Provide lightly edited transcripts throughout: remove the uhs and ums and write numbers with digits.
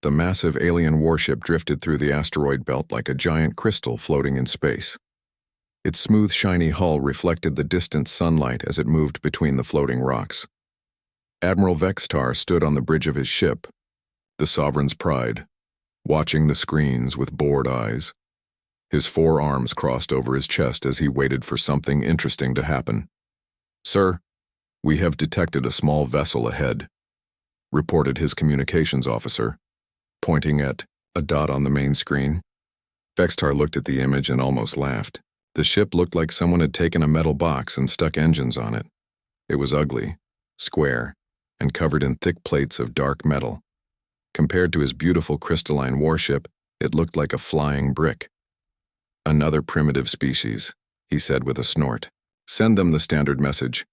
The massive alien warship drifted through the asteroid belt like a giant crystal floating in space. Its smooth, shiny hull reflected the distant sunlight as it moved between the floating rocks. Admiral Vextar stood on the bridge of his ship, the Sovereign's Pride, watching the screens with bored eyes. His forearms crossed over his chest as he waited for something interesting to happen. "Sir, we have detected a small vessel ahead," reported his communications officer, pointing at a dot on the main screen. Vextar looked at the image and almost laughed. The ship looked like someone had taken a metal box and stuck engines on it. It was ugly, square, and covered in thick plates of dark metal. Compared to his beautiful crystalline warship, it looked like a flying brick. "Another primitive species," he said with a snort. "Send them the standard message.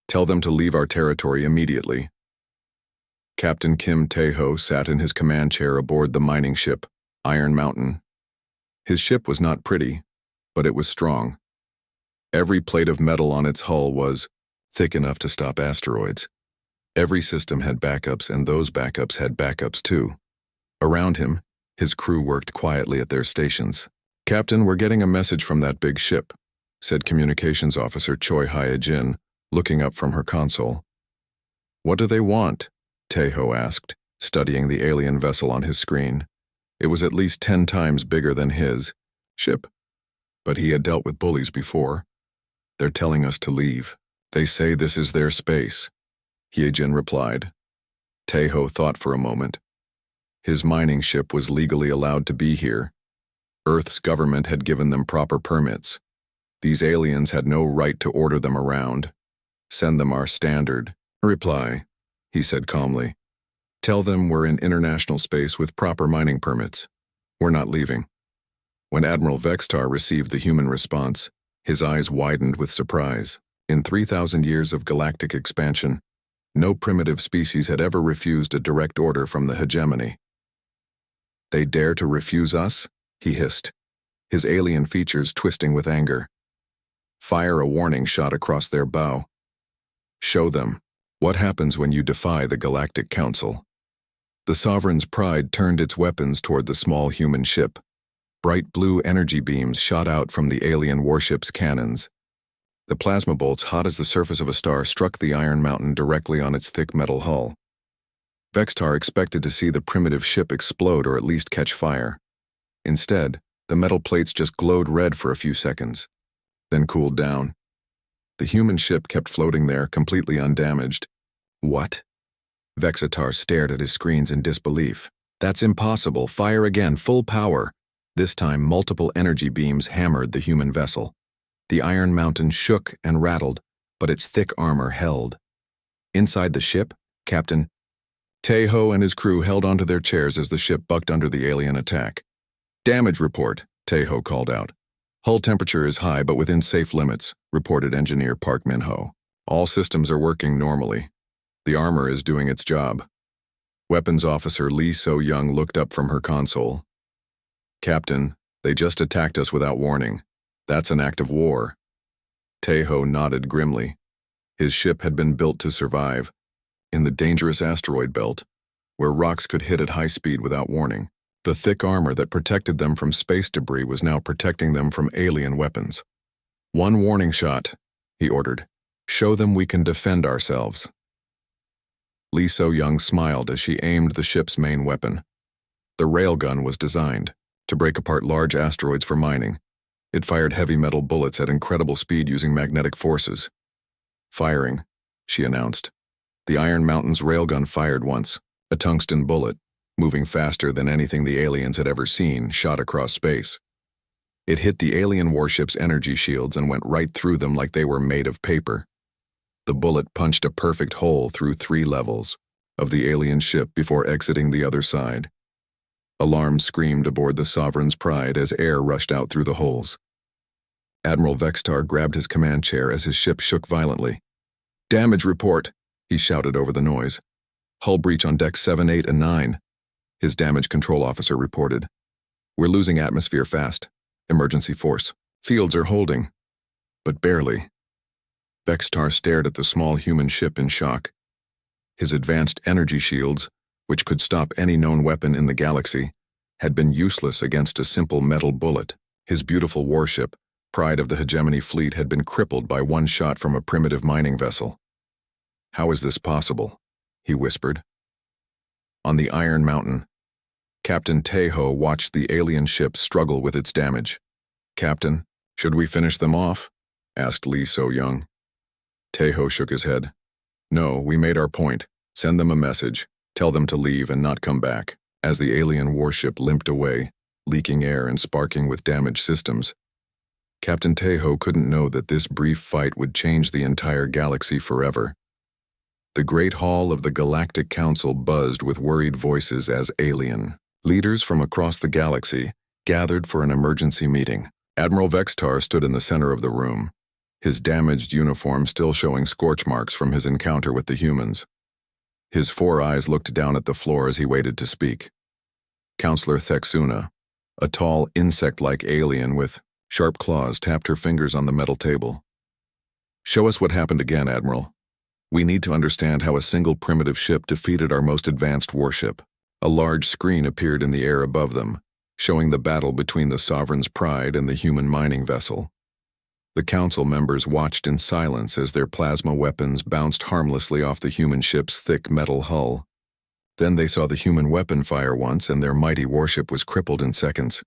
Tell them to leave our territory immediately." Captain Kim Tae-ho sat in his command chair aboard the mining ship, Iron Mountain. His ship was not pretty, but it was strong. Every plate of metal on its hull was thick enough to stop asteroids. Every system had backups, and those backups had backups too. Around him, his crew worked quietly at their stations. "Captain, we're getting a message from that big ship," said Communications Officer Choi Hye-jin, looking up from her console. "What do they want?" Tae-ho asked, studying the alien vessel on his screen. It was at least 10 times bigger than his ship, but he had dealt with bullies before. "They're telling us to leave. They say this is their space," Hye-jin replied. Tae-ho thought for a moment. His mining ship was legally allowed to be here. Earth's government had given them proper permits. These aliens had no right to order them around. "Send them our standard reply," he said calmly. "Tell them we're in international space with proper mining permits. We're not leaving." When Admiral Vextar received the human response, his eyes widened with surprise. In 3,000 years of galactic expansion, no primitive species had ever refused a direct order from the hegemony. "They dare to refuse us?" he hissed, his alien features twisting with anger. "Fire a warning shot across their bow. Show them what happens when you defy the Galactic Council." The Sovereign's Pride turned its weapons toward the small human ship. Bright blue energy beams shot out from the alien warship's cannons. The plasma bolts, hot as the surface of a star, struck the Iron Mountain directly on its thick metal hull. Vextar expected to see the primitive ship explode or at least catch fire. Instead, the metal plates just glowed red for a few seconds, then cooled down. The human ship kept floating there, completely undamaged. "What?" Vextar stared at his screens in disbelief. "That's impossible. Fire again, full power." This time, multiple energy beams hammered the human vessel. The Iron Mountain shook and rattled, but its thick armor held. Inside the ship, Captain Tae-ho and his crew held onto their chairs as the ship bucked under the alien attack. "Damage report," Tae-ho called out. "Hull temperature is high but within safe limits," reported Engineer Park Min-ho. "All systems are working normally. The armor is doing its job." Weapons Officer Lee So-young looked up from her console. "Captain, they just attacked us without warning. That's an act of war." Tae-ho nodded grimly. His ship had been built to survive, in the dangerous asteroid belt, where rocks could hit at high speed without warning. The thick armor that protected them from space debris was now protecting them from alien weapons. "One warning shot," he ordered. "Show them we can defend ourselves." Lee So-young smiled as she aimed the ship's main weapon. The railgun was designed to break apart large asteroids for mining. It fired heavy metal bullets at incredible speed using magnetic forces. "Firing," she announced. The Iron Mountain's railgun fired once. A tungsten bullet, moving faster than anything the aliens had ever seen, shot across space. It hit the alien warship's energy shields and went right through them like they were made of paper. The bullet punched a perfect hole through 3 levels of the alien ship before exiting the other side. Alarms screamed aboard the Sovereign's Pride as air rushed out through the holes. Admiral Vextar grabbed his command chair as his ship shook violently. "Damage report," he shouted over the noise. "Hull breach on decks 7, 8, and 9. His damage control officer reported. "We're losing atmosphere fast. Emergency force. Fields are holding." But barely. Vextar stared at the small human ship in shock. His advanced energy shields, which could stop any known weapon in the galaxy, had been useless against a simple metal bullet. His beautiful warship, pride of the hegemony fleet, had been crippled by one shot from a primitive mining vessel. "How is this possible?" he whispered. On the Iron Mountain, Captain Tejo watched the alien ship struggle with its damage. "Captain, should we finish them off?" asked Lee So-young. Tejo shook his head. "No, we made our point. Send them a message. Tell them to leave and not come back." As the alien warship limped away, leaking air and sparking with damaged systems, Captain Tejo couldn't know that this brief fight would change the entire galaxy forever. The Great Hall of the Galactic Council buzzed with worried voices as alien leaders from across the galaxy gathered for an emergency meeting. Admiral Vextar stood in the center of the room, his damaged uniform still showing scorch marks from his encounter with the humans. His 4 eyes looked down at the floor as he waited to speak. Counselor Thexuna, a tall, insect-like alien with sharp claws, tapped her fingers on the metal table. "Show us what happened again, Admiral. We need to understand how a single primitive ship defeated our most advanced warship." A large screen appeared in the air above them, showing the battle between the Sovereign's Pride and the human mining vessel. The council members watched in silence as their plasma weapons bounced harmlessly off the human ship's thick metal hull. Then they saw the human weapon fire once and their mighty warship was crippled in seconds.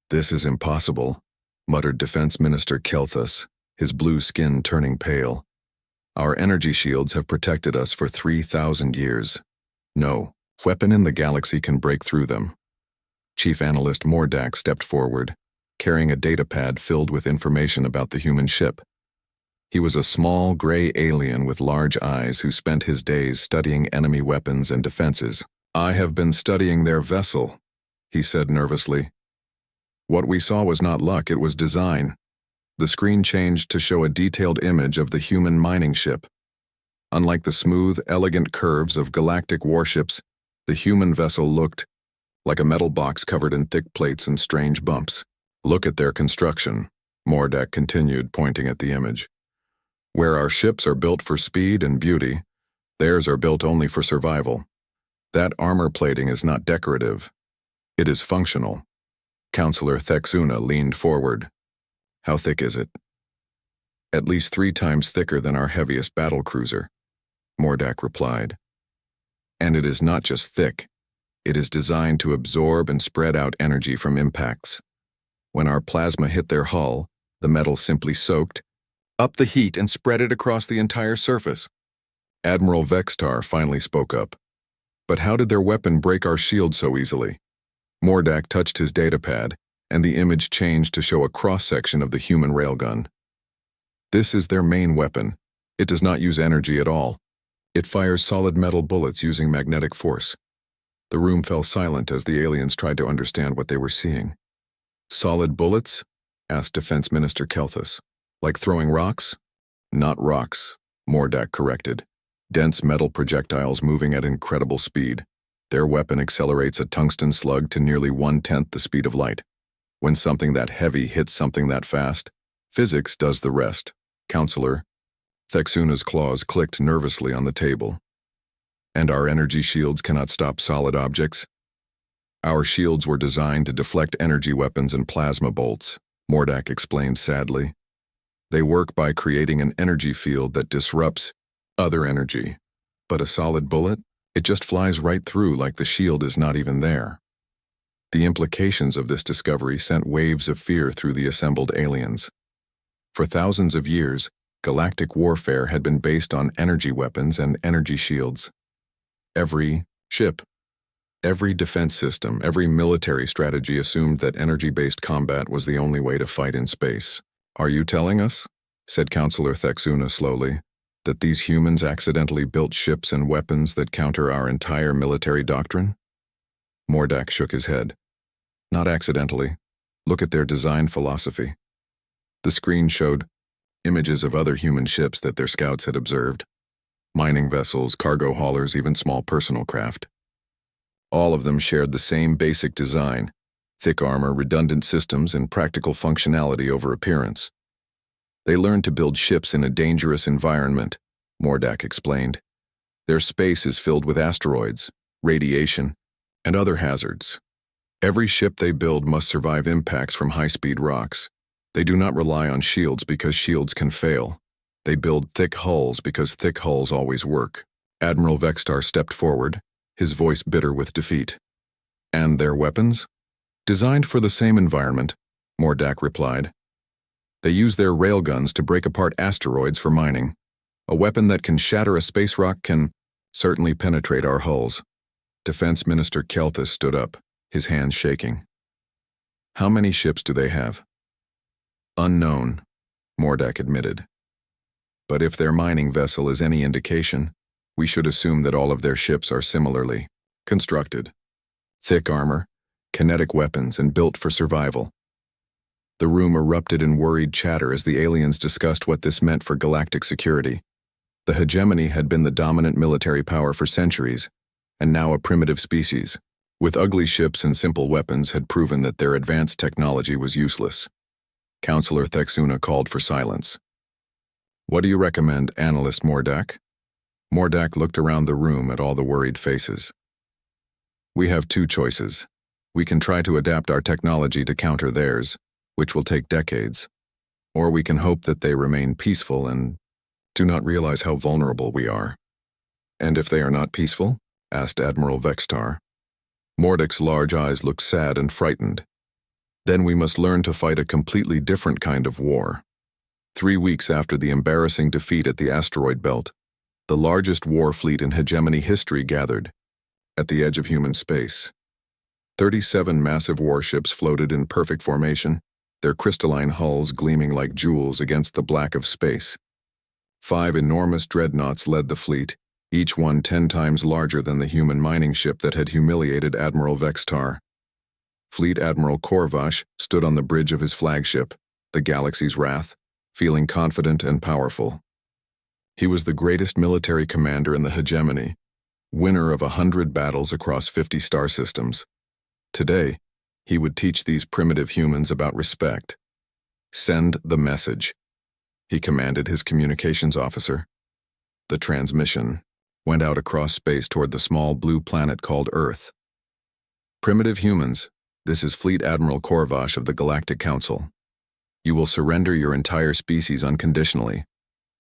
"This is impossible," muttered Defense Minister Kelthus, his blue skin turning pale. "Our energy shields have protected us for 3,000 years. No weapon in the galaxy can break through them." Chief Analyst Mordak stepped forward, carrying a datapad filled with information about the human ship. He was a small, gray alien with large eyes who spent his days studying enemy weapons and defenses. "I have been studying their vessel," he said nervously. "What we saw was not luck, it was design." The screen changed to show a detailed image of the human mining ship. Unlike the smooth, elegant curves of galactic warships, the human vessel looked like a metal box covered in thick plates and strange bumps. "Look at their construction," Mordak continued, pointing at the image. "Where our ships are built for speed and beauty, theirs are built only for survival. That armor plating is not decorative. It is functional." Counselor Thexuna leaned forward. "How thick is it?" "At least 3 times thicker than our heaviest battlecruiser," Mordak replied. "And it is not just thick. It is designed to absorb and spread out energy from impacts. When our plasma hit their hull, the metal simply soaked up the heat and spread it across the entire surface." Admiral Vextar finally spoke up. "But how did their weapon break our shield so easily?" Mordak touched his datapad, and the image changed to show a cross-section of the human railgun. "This is their main weapon. It does not use energy at all. It fires solid metal bullets using magnetic force." The room fell silent as the aliens tried to understand what they were seeing. "Solid bullets?" asked Defense Minister Kelthus. "Like throwing rocks?" "Not rocks," Mordak corrected. "Dense metal projectiles moving at incredible speed. Their weapon accelerates a tungsten slug to nearly 1/10 the speed of light. When something that heavy hits something that fast, physics does the rest." Counselor Thexuna's claws clicked nervously on the table. "And our energy shields cannot stop solid objects?" "Our shields were designed to deflect energy weapons and plasma bolts," Mordak explained sadly. "They work by creating an energy field that disrupts other energy. But a solid bullet? It just flies right through like the shield is not even there." The implications of this discovery sent waves of fear through the assembled aliens. For thousands of years, galactic warfare had been based on energy weapons and energy shields. Every ship, every defense system, every military strategy assumed that energy-based combat was the only way to fight in space. "Are you telling us," said Counselor Thexuna slowly, "that these humans accidentally built ships and weapons that counter our entire military doctrine?" Mordak shook his head. "Not accidentally. Look at their design philosophy." The screen showed images of other human ships that their scouts had observed. Mining vessels, cargo haulers, even small personal craft. All of them shared the same basic design: thick armor, redundant systems, and practical functionality over appearance. "They learned to build ships in a dangerous environment," Mordak explained. "Their space is filled with asteroids. radiation, and other hazards. Every ship they build must survive impacts from high-speed rocks. They do not rely on shields because shields can fail. They build thick hulls because thick hulls always work. Admiral Vextar stepped forward, his voice bitter with defeat. And their weapons? Designed for the same environment, Mordak replied. They use their railguns to break apart asteroids for mining. A weapon that can shatter a space rock can certainly penetrate our hulls. Defense Minister Kelthus stood up, his hands shaking. How many ships do they have? Unknown, Mordak admitted. But if their mining vessel is any indication, we should assume that all of their ships are similarly constructed. Thick armor, kinetic weapons, and built for survival. The room erupted in worried chatter as the aliens discussed what this meant for galactic security. The hegemony had been the dominant military power for centuries, and now a primitive species, with ugly ships and simple weapons, had proven that their advanced technology was useless. Counselor Thexuna called for silence. What do you recommend, Analyst Mordak? Mordak looked around the room at all the worried faces. We have two choices. We can try to adapt our technology to counter theirs, which will take decades, or we can hope that they remain peaceful and do not realize how vulnerable we are. And if they are not peaceful? Asked Admiral Vextar. Mordak's large eyes looked sad and frightened. Then we must learn to fight a completely different kind of war. 3 weeks after the embarrassing defeat at the asteroid belt, the largest war fleet in hegemony history gathered at the edge of human space. 37 massive warships floated in perfect formation, their crystalline hulls gleaming like jewels against the black of space. 5 enormous dreadnoughts led the fleet, each one 10 times larger than the human mining ship that had humiliated Admiral Vextar. Fleet Admiral Korvash stood on the bridge of his flagship, the Galaxy's Wrath, feeling confident and powerful. He was the greatest military commander in the hegemony, winner of 100 battles across 50 star systems. Today, he would teach these primitive humans about respect. Send the message, he commanded his communications officer. The transmission went out across space toward the small blue planet called Earth. Primitive humans, this is Fleet Admiral Korvash of the Galactic Council. You will surrender your entire species unconditionally,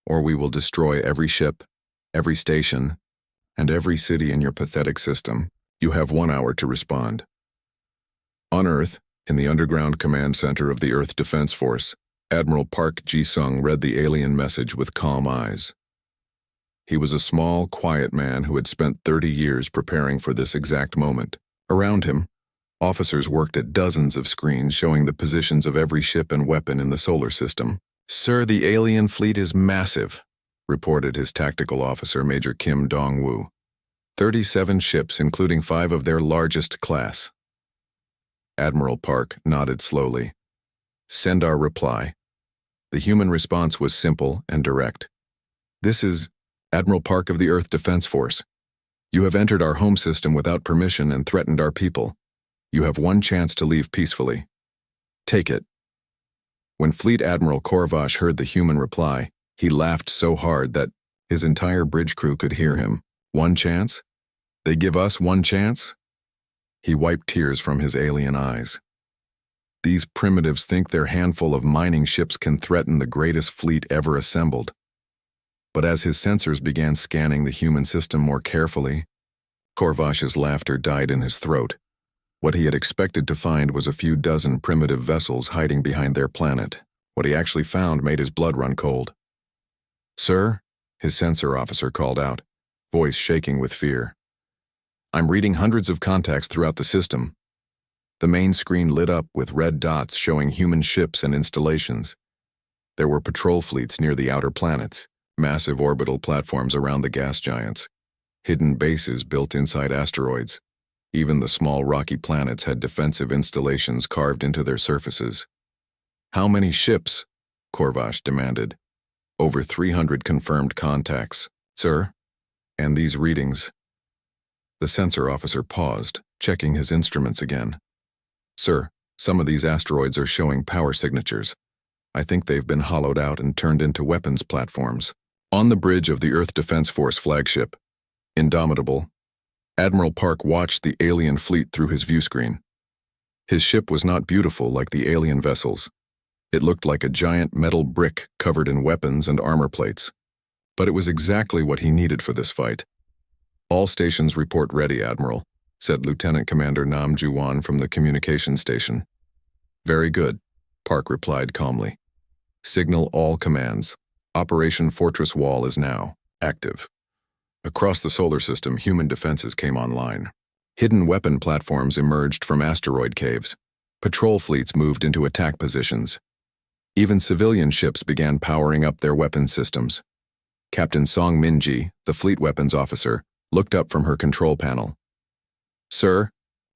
or we will destroy every ship, every station, and every city in your pathetic system. You have 1 hour to respond. On Earth, in the underground command center of the Earth Defense Force, Admiral Park Ji-sung read the alien message with calm eyes. He was a small, quiet man who had spent 30 years preparing for this exact moment. Around him, officers worked at dozens of screens showing the positions of every ship and weapon in the solar system. Sir, the alien fleet is massive, reported his tactical officer, Major Kim Dong-woo. 37 ships, including 5 of their largest class. Admiral Park nodded slowly. Send our reply. The human response was simple and direct. This is Admiral Park of the Earth Defense Force. You have entered our home system without permission and threatened our people. You have 1 chance to leave peacefully. Take it. When Fleet Admiral Korvash heard the human reply, he laughed so hard that his entire bridge crew could hear him. 1 chance? They give us 1 chance? He wiped tears from his alien eyes. These primitives think their handful of mining ships can threaten the greatest fleet ever assembled. But as his sensors began scanning the human system more carefully, Korvash's laughter died in his throat. What he had expected to find was a few dozen primitive vessels hiding behind their planet. What he actually found made his blood run cold. Sir, his sensor officer called out, voice shaking with fear. I'm reading hundreds of contacts throughout the system. The main screen lit up with red dots showing human ships and installations. There were patrol fleets near the outer planets, massive orbital platforms around the gas giants, hidden bases built inside asteroids. Even the small rocky planets had defensive installations carved into their surfaces. How many ships? Korvash demanded. Over 300 confirmed contacts, sir. And these readings. The sensor officer paused, checking his instruments again. Sir, some of these asteroids are showing power signatures. I think they've been hollowed out and turned into weapons platforms. On the bridge of the Earth Defense Force flagship, Indomitable, Admiral Park watched the alien fleet through his viewscreen. His ship was not beautiful like the alien vessels. It looked like a giant metal brick covered in weapons and armor plates. But it was exactly what he needed for this fight. "All stations report ready, Admiral," said Lieutenant Commander Nam Juwan from the communications station. "Very good," Park replied calmly. "Signal all commands. Operation Fortress Wall is now active." Across the solar system, human defenses came online. Hidden weapon platforms emerged from asteroid caves. Patrol fleets moved into attack positions. Even civilian ships began powering up their weapon systems. Captain Song Minji, the fleet weapons officer, looked up from her control panel. "Sir,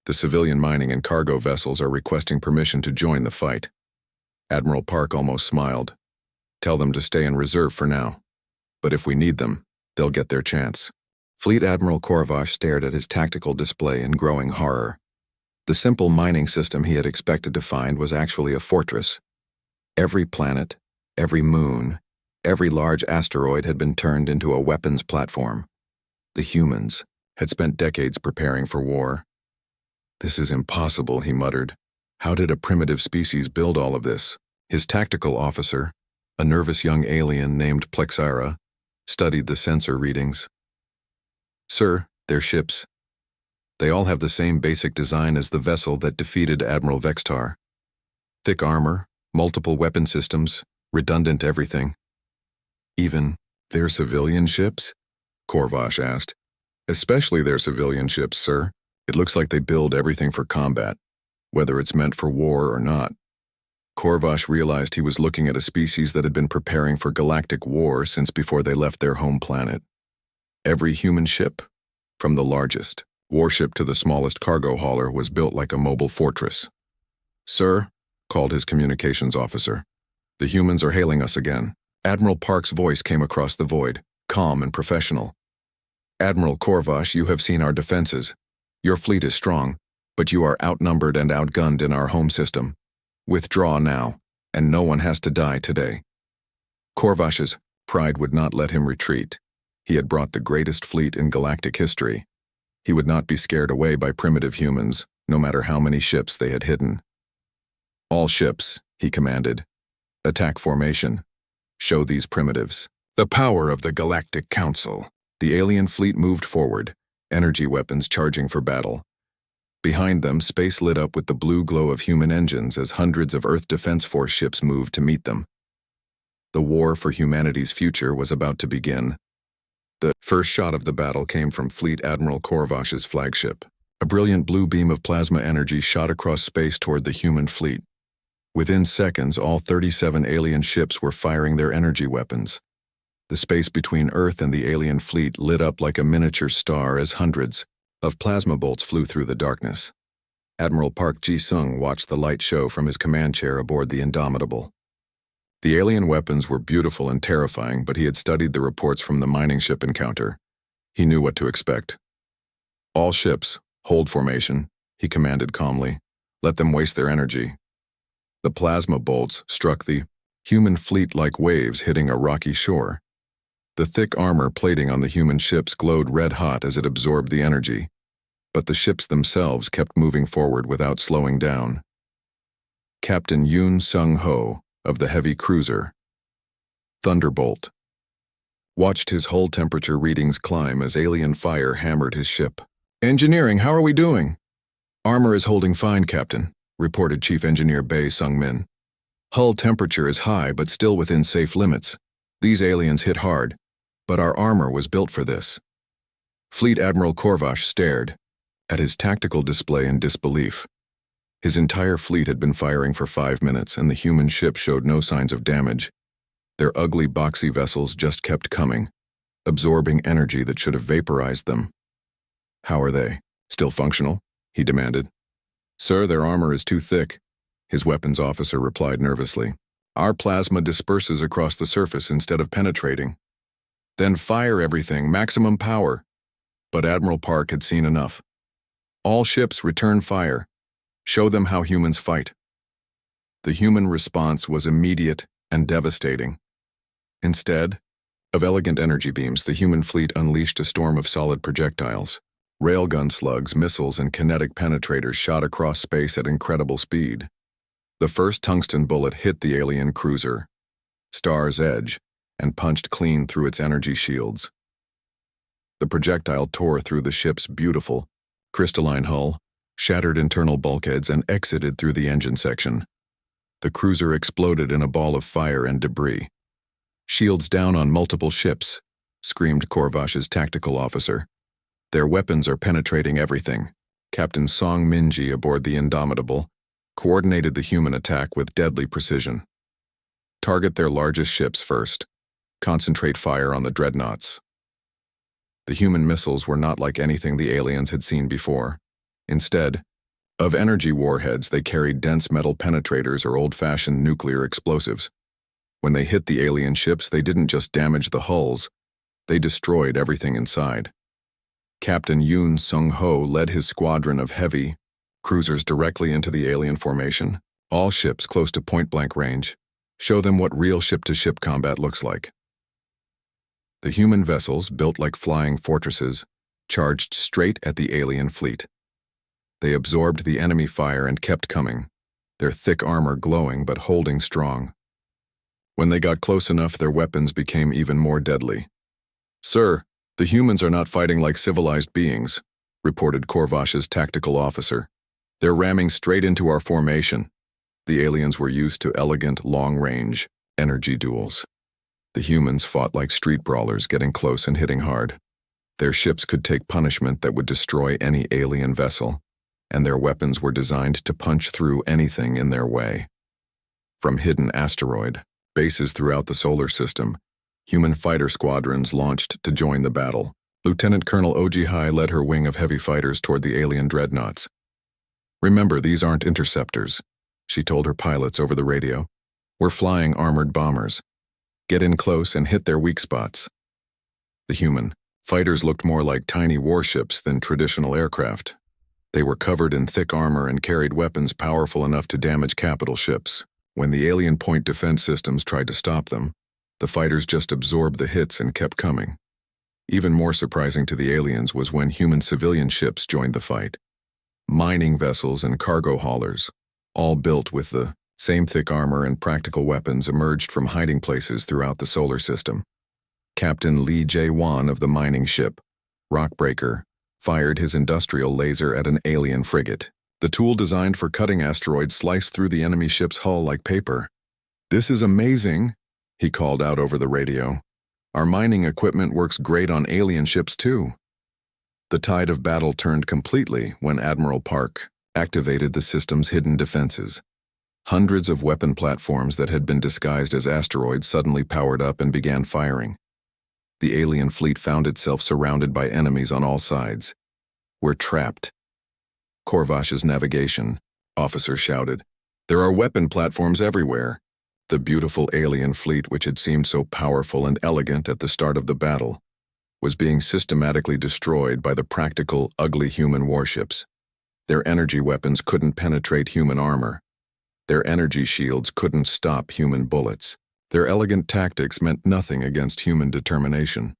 the civilian mining and cargo vessels are requesting permission to join the fight." Admiral Park almost smiled. "Tell them to stay in reserve for now. But if we need them, they'll get their chance." Fleet Admiral Korvash stared at his tactical display in growing horror. The simple mining system he had expected to find was actually a fortress. Every planet, every moon, every large asteroid had been turned into a weapons platform. The humans had spent decades preparing for war. "This is impossible," he muttered. "How did a primitive species build all of this?" His tactical officer, a nervous young alien named Plexira, studied the sensor readings. "Sir, they're ships. They all have the same basic design as the vessel that defeated Admiral Vextar. Thick armor, multiple weapon systems, redundant everything." "Even their civilian ships?" Korvash asked. "Especially their civilian ships, sir. It looks like they build everything for combat, whether it's meant for war or not." Korvash realized he was looking at a species that had been preparing for galactic war since before they left their home planet. Every human ship, from the largest warship to the smallest cargo hauler, was built like a mobile fortress. "Sir," called his communications officer, "the humans are hailing us again." Admiral Park's voice came across the void, calm and professional. "Admiral Korvash, you have seen our defenses. Your fleet is strong, but you are outnumbered and outgunned in our home system. Withdraw now, and no one has to die today." Korvash's pride would not let him retreat. He had brought the greatest fleet in galactic history. He would not be scared away by primitive humans, no matter how many ships they had hidden. "All ships," he commanded. "Attack formation. Show these primitives the power of the Galactic Council." The alien fleet moved forward, energy weapons charging for battle. Behind them, space lit up with the blue glow of human engines as hundreds of Earth Defense Force ships moved to meet them. The war for humanity's future was about to begin. The first shot of the battle came from Fleet Admiral Korvash's flagship. A brilliant blue beam of plasma energy shot across space toward the human fleet. Within seconds, all 37 alien ships were firing their energy weapons. The space between Earth and the alien fleet lit up like a miniature star as hundreds of plasma bolts flew through the darkness. Admiral Park Ji-sung watched the light show from his command chair aboard the Indomitable. The alien weapons were beautiful and terrifying, but he had studied the reports from the mining ship encounter. He knew what to expect. "All ships, hold formation," he commanded calmly. "Let them waste their energy." The plasma bolts struck the human fleet like waves hitting a rocky shore. The thick armor plating on the human ships glowed red-hot as it absorbed the energy, but the ships themselves kept moving forward without slowing down. Captain Yoon Sung-ho, of the heavy cruiser Thunderbolt, watched his hull temperature readings climb as alien fire hammered his ship. "Engineering, how are we doing?" "Armor is holding fine, Captain," reported Chief Engineer Bae Sung-min. "Hull temperature is high but still within safe limits. These aliens hit hard, but our armor was built for this." Fleet Admiral Korvash stared at his tactical display in disbelief. His entire fleet had been firing for 5 minutes, and the human ship showed no signs of damage. Their ugly, boxy vessels just kept coming, absorbing energy that should have vaporized them. "How are they? Still functional?" he demanded. "Sir, their armor is too thick," his weapons officer replied nervously. "Our plasma disperses across the surface instead of penetrating." "Then fire everything, maximum power." But Admiral Park had seen enough. "All ships return fire. Show them how humans fight." The human response was immediate and devastating. Instead of elegant energy beams, the human fleet unleashed a storm of solid projectiles. Railgun slugs, missiles, and kinetic penetrators shot across space at incredible speed. The first tungsten bullet hit the alien cruiser, Star's Edge, and punched clean through its energy shields. The projectile tore through the ship's beautiful, crystalline hull, shattered internal bulkheads, and exited through the engine section. The cruiser exploded in a ball of fire and debris. "Shields down on multiple ships," screamed Korvash's tactical officer. "Their weapons are penetrating everything." Captain Song Minji aboard the Indomitable coordinated the human attack with deadly precision. "Target their largest ships first. Concentrate fire on the dreadnoughts." The human missiles were not like anything the aliens had seen before. Instead of energy warheads, they carried dense metal penetrators or old-fashioned nuclear explosives. When they hit the alien ships, they didn't just damage the hulls, they destroyed everything inside. Captain Yoon Sung-ho led his squadron of heavy cruisers directly into the alien formation. All ships close to point-blank range. Show them what real ship-to-ship combat looks like. The human vessels, built like flying fortresses, charged straight at the alien fleet. They absorbed the enemy fire and kept coming, their thick armor glowing but holding strong. When they got close enough, their weapons became even more deadly. "Sir, the humans are not fighting like civilized beings," reported Korvash's tactical officer. "They're ramming straight into our formation." The aliens were used to elegant, long-range energy duels. The humans fought like street brawlers, getting close and hitting hard. Their ships could take punishment that would destroy any alien vessel, and their weapons were designed to punch through anything in their way. From hidden asteroid bases throughout the solar system, human fighter squadrons launched to join the battle. Lieutenant Colonel Ojihai led her wing of heavy fighters toward the alien dreadnoughts. "Remember, these aren't interceptors," she told her pilots over the radio. "We're flying armored bombers. Get in close and hit their weak spots." The human fighters looked more like tiny warships than traditional aircraft. They were covered in thick armor and carried weapons powerful enough to damage capital ships. When the alien point defense systems tried to stop them, the fighters just absorbed the hits and kept coming. Even more surprising to the aliens was when human civilian ships joined the fight. Mining vessels and cargo haulers, all built with the same thick armor and practical weapons, emerged from hiding places throughout the solar system. Captain Lee Jae-won of the mining ship, Rockbreaker, fired his industrial laser at an alien frigate. The tool designed for cutting asteroids sliced through the enemy ship's hull like paper. "This is amazing," he called out over the radio. "Our mining equipment works great on alien ships too." The tide of battle turned completely when Admiral Park activated the system's hidden defenses. Hundreds of weapon platforms that had been disguised as asteroids suddenly powered up and began firing. The alien fleet found itself surrounded by enemies on all sides. "We're trapped." Korvash's navigation officer shouted. "There are weapon platforms everywhere." The beautiful alien fleet, which had seemed so powerful and elegant at the start of the battle, was being systematically destroyed by the practical, ugly human warships. Their energy weapons couldn't penetrate human armor. Their energy shields couldn't stop human bullets. Their elegant tactics meant nothing against human determination.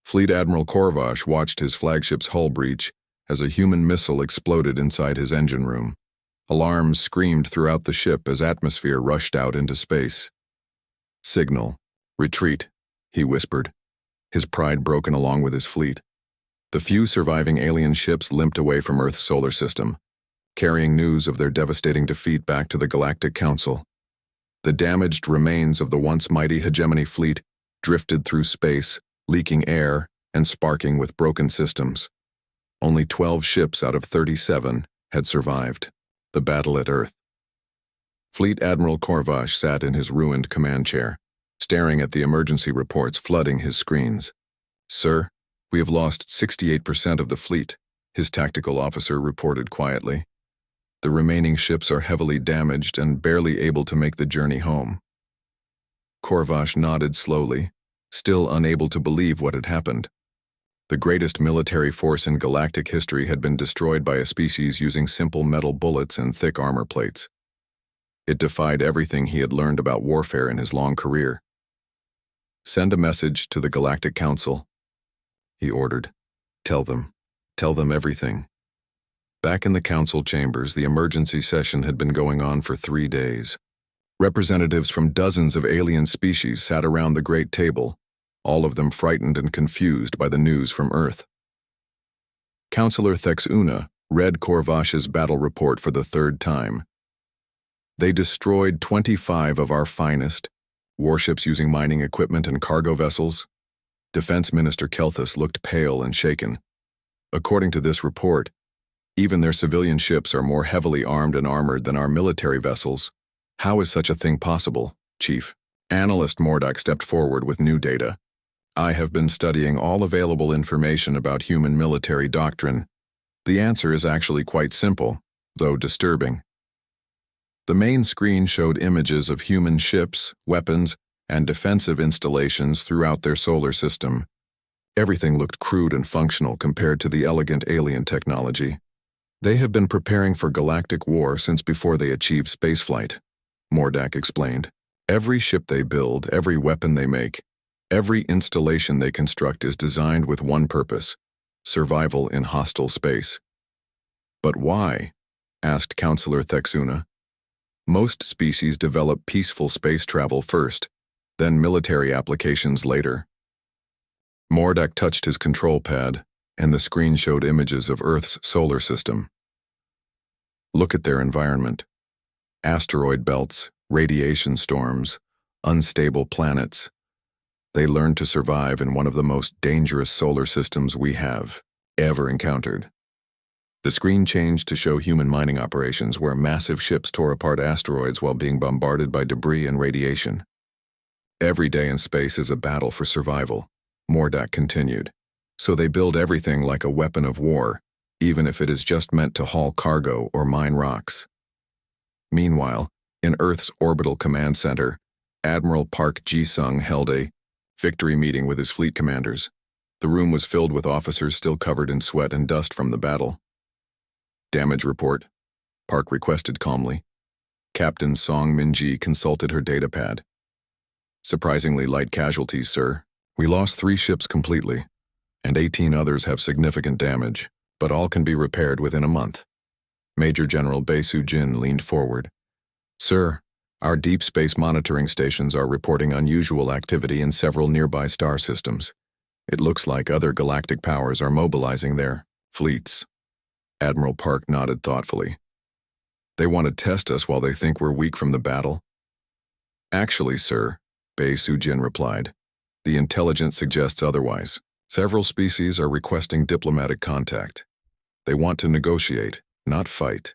Fleet Admiral Korvash watched his flagship's hull breach as a human missile exploded inside his engine room. Alarms screamed throughout the ship as atmosphere rushed out into space. "Signal. Retreat," he whispered, his pride broken along with his fleet. The few surviving alien ships limped away from Earth's solar system, carrying news of their devastating defeat back to the Galactic Council. The damaged remains of the once mighty hegemony fleet drifted through space, leaking air and sparking with broken systems. Only 12 ships out of 37 had survived the battle at Earth. Fleet Admiral Korvash sat in his ruined command chair, staring at the emergency reports flooding his screens. "Sir, we have lost 68% of the fleet," his tactical officer reported quietly. "The remaining ships are heavily damaged and barely able to make the journey home." Korvash nodded slowly, still unable to believe what had happened. The greatest military force in galactic history had been destroyed by a species using simple metal bullets and thick armor plates. It defied everything he had learned about warfare in his long career. "Send a message to the Galactic Council," he ordered. Tell Tell them everything. Back in the council chambers, the emergency session had been going on for 3 days. Representatives from dozens of alien species sat around the great table, all of them frightened and confused by the news from Earth. Councillor Thexuna read Korvash's battle report for the 3rd time. They destroyed 25 of our finest, warships using mining equipment and cargo vessels. Defense Minister Kelthus looked pale and shaken. According to this report, even their civilian ships are more heavily armed and armored than our military vessels. How is such a thing possible, Chief? Analyst Mordak stepped forward with new data. I have been studying all available information about human military doctrine. The answer is actually quite simple, though disturbing. The main screen showed images of human ships, weapons, and defensive installations throughout their solar system. Everything looked crude and functional compared to the elegant alien technology. They have been preparing for galactic war since before they achieved spaceflight, Mordak explained. Every ship they build, every weapon they make, every installation they construct is designed with one purpose: survival in hostile space. But why? Asked Councillor Thexuna. Most species develop peaceful space travel first, then military applications later. Mordak touched his control pad, and the screen showed images of Earth's solar system. Look at their environment. Asteroid belts, radiation storms, unstable planets. They learned to survive in one of the most dangerous solar systems we have ever encountered. The screen changed to show human mining operations where massive ships tore apart asteroids while being bombarded by debris and radiation. Every day in space is a battle for survival, Mordak continued. So they build everything like a weapon of war, even if it is just meant to haul cargo or mine rocks. Meanwhile, in Earth's orbital command center, Admiral Park Ji-sung held a victory meeting with his fleet commanders. The room was filled with officers still covered in sweat and dust from the battle. Damage report, Park requested calmly. Captain Song Min-ji consulted her datapad. Surprisingly light casualties, sir. We lost 3 ships completely, and 18 others have significant damage, but all can be repaired within a month. Major General Bae Soo-jin leaned forward. Sir, our deep space monitoring stations are reporting unusual activity in several nearby star systems. It looks like other galactic powers are mobilizing their fleets. Admiral Park nodded thoughtfully. They want to test us while they think we're weak from the battle? Actually, sir, Bae Soo-jin replied. The intelligence suggests otherwise. Several species are requesting diplomatic contact. They want to negotiate, not fight.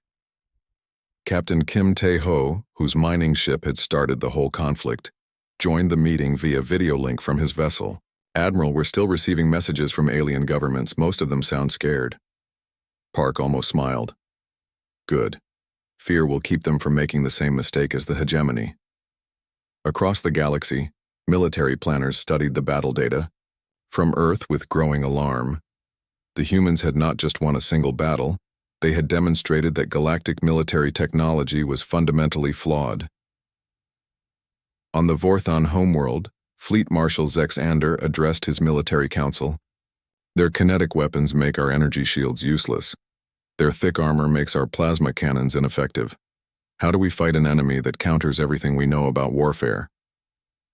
Captain Kim Tae-ho, whose mining ship had started the whole conflict, joined the meeting via video link from his vessel. Admiral, we're still receiving messages from alien governments. Most of them sound scared. Park almost smiled. Good. Fear will keep them from making the same mistake as the hegemony. Across the galaxy, military planners studied the battle data. From Earth with growing alarm. The humans had not just won a single battle, they had demonstrated that galactic military technology was fundamentally flawed. On the Vorthon homeworld, Fleet Marshal Zex Ander addressed his military council. Their kinetic weapons make our energy shields useless. Their thick armor makes our plasma cannons ineffective. How do we fight an enemy that counters everything we know about warfare?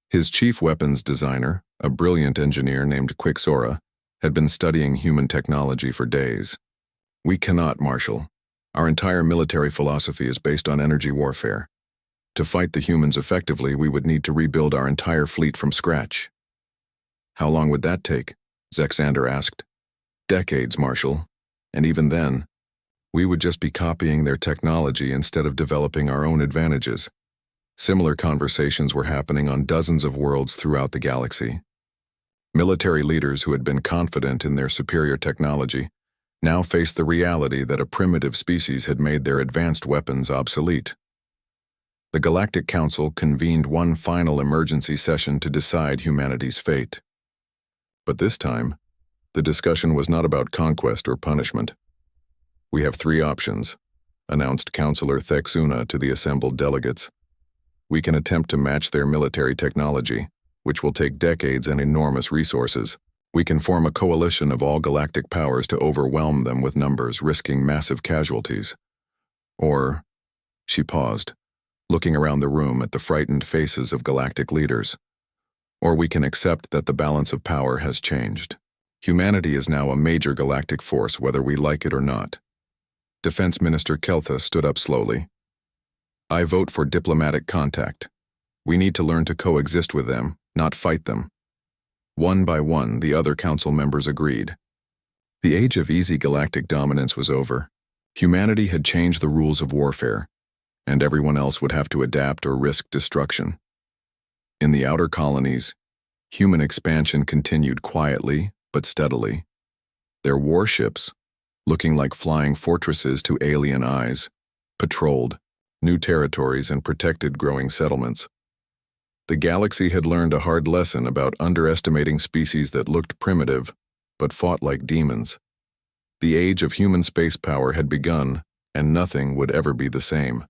His chief weapons designer, a brilliant engineer named Quixora, had been studying human technology for days. We cannot, Marshal. Our entire military philosophy is based on energy warfare. To fight the humans effectively, we would need to rebuild our entire fleet from scratch. How long would that take? Zexander asked. Decades, Marshal. And even then, we would just be copying their technology instead of developing our own advantages. Similar conversations were happening on dozens of worlds throughout the galaxy. Military leaders who had been confident in their superior technology now faced the reality that a primitive species had made their advanced weapons obsolete. The Galactic Council convened one final emergency session to decide humanity's fate. But this time, the discussion was not about conquest or punishment. We have 3 options, announced Councillor Thexuna to the assembled delegates. We can attempt to match their military technology, which will take decades and enormous resources. We can form a coalition of all galactic powers to overwhelm them with numbers, risking massive casualties. Or, she paused, looking around the room at the frightened faces of galactic leaders. Or we can accept that the balance of power has changed. Humanity is now a major galactic force, whether we like it or not. Defense Minister Keltha stood up slowly. I vote for diplomatic contact. We need to learn to coexist with them, not fight them. One by one, the other council members agreed. The age of easy galactic dominance was over. Humanity had changed the rules of warfare, and everyone else would have to adapt or risk destruction. In the outer colonies, human expansion continued quietly but steadily. Their warships, looking like flying fortresses to alien eyes, patrolled new territories and protected growing settlements. The galaxy had learned a hard lesson about underestimating species that looked primitive but fought like demons. The age of human space power had begun, and nothing would ever be the same.